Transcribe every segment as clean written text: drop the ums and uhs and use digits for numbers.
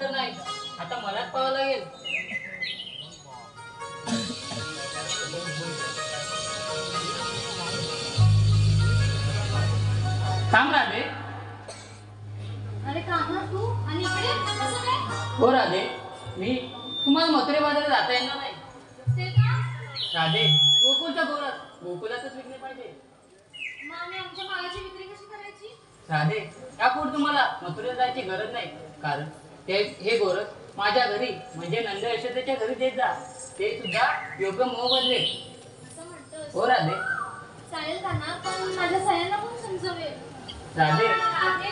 तर नाही, आता मलाच पाहावं लागेल. थांब राधे. अरे कामा तू आणि इकडे कसं काय? हो राधे, मी तुम्हाला मथुरे बाजारात जाता येणार नाही. ते का? राधे, गोकुळच्या गोरात गोकुळातच विकले पाहिजे. मग आम्ही आमच्या मालाची विक्री कशी करायची? राधे, यापुढे तुम्हाला मथुरेला जायची गरज नाही, कारण हे गोरख माझ्या घरी म्हणजे नंद यशोदेच्या घरी देत जा. ते सुद्धा योग्य मोबदले. असं म्हणतोस? हो राधे. चालेल का ना, पण माझ्या सह्यांना कोण समजवेल? राधे, राधे,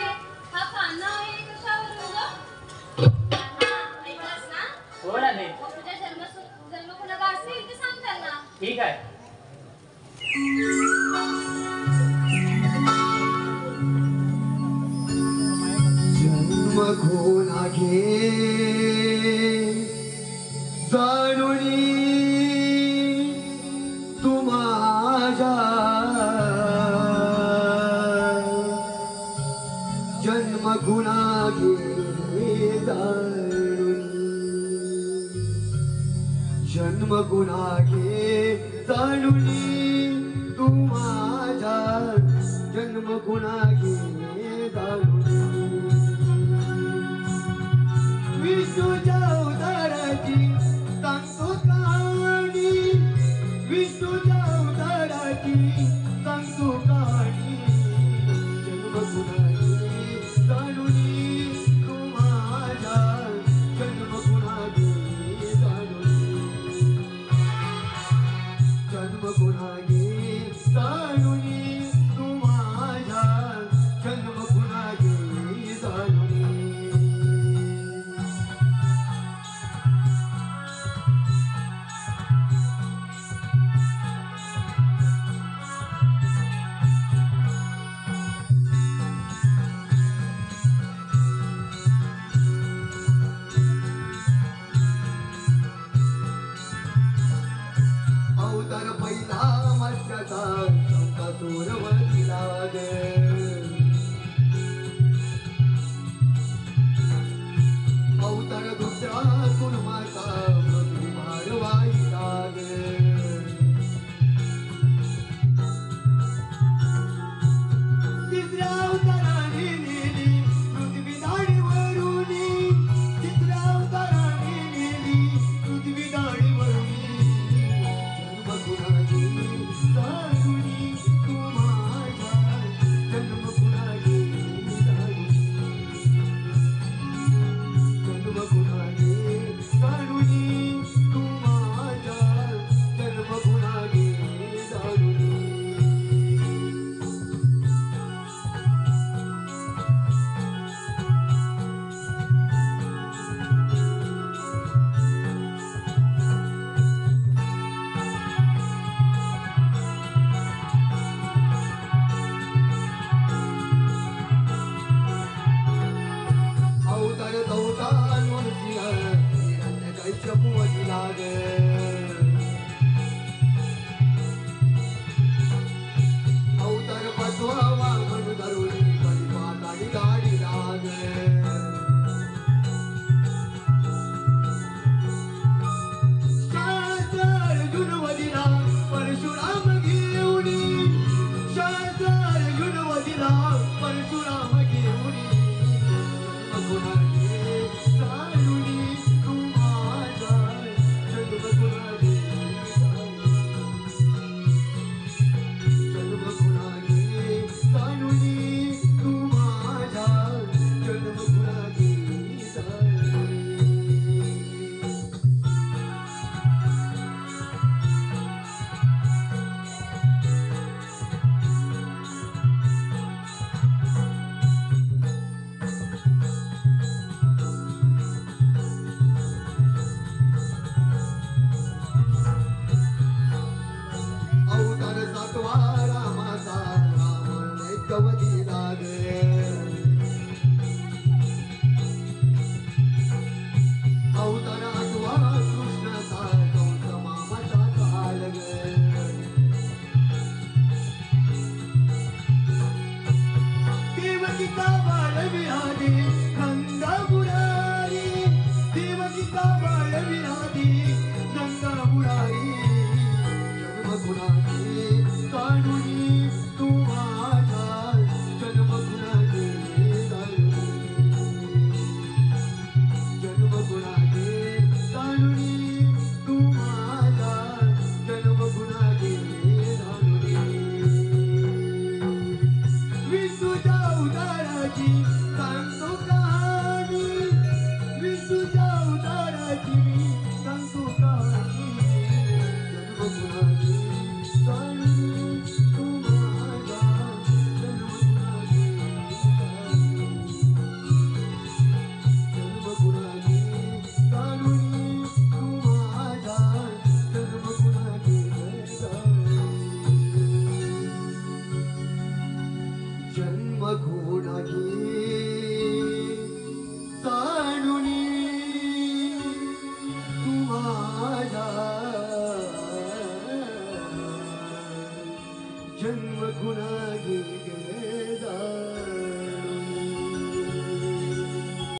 हा कान्हा आहे कशावरून ग? कान्हा, ऐकलंस ना? हो राधे. मग तुझ्या जन्म कुणाला असेल ते सांग त्यांना. ठीक आहे. जन्म घोना घे जाणुनी तू माझा, जन्म गुणा घे जाणुनी, जन्म गुणा घे जाणुनी तू माझा, जन्म गुणा घे जाणुनी. विष्णूच्या अवताराची सांगतो कहाणी, विष्णूच्या अवताराची सांगतो कहाणी, जन्म गुणाची जाणुनी तू माझा, जन्म गुणाची जाणुनी, जन्म गुणाची जाणुनी तू माझा, जन्म गुणाची जाणुनी. अवतार पहिला मत्स्याचा सूरवतीला ग, अवतार दुसरा कुर्माचा पृथ्वी वाढवायचा ग, तिसऱ्या अवताराने नेली पृथ्वी दाढीवरुनी, तिसऱ्या अवताराने नेली पृथ्वी दाढीवरुनी, जन्म गुणाची जाणुनी तू माझा, घोडा घे ताणुनी तू माझा जन्म गुणा घे ग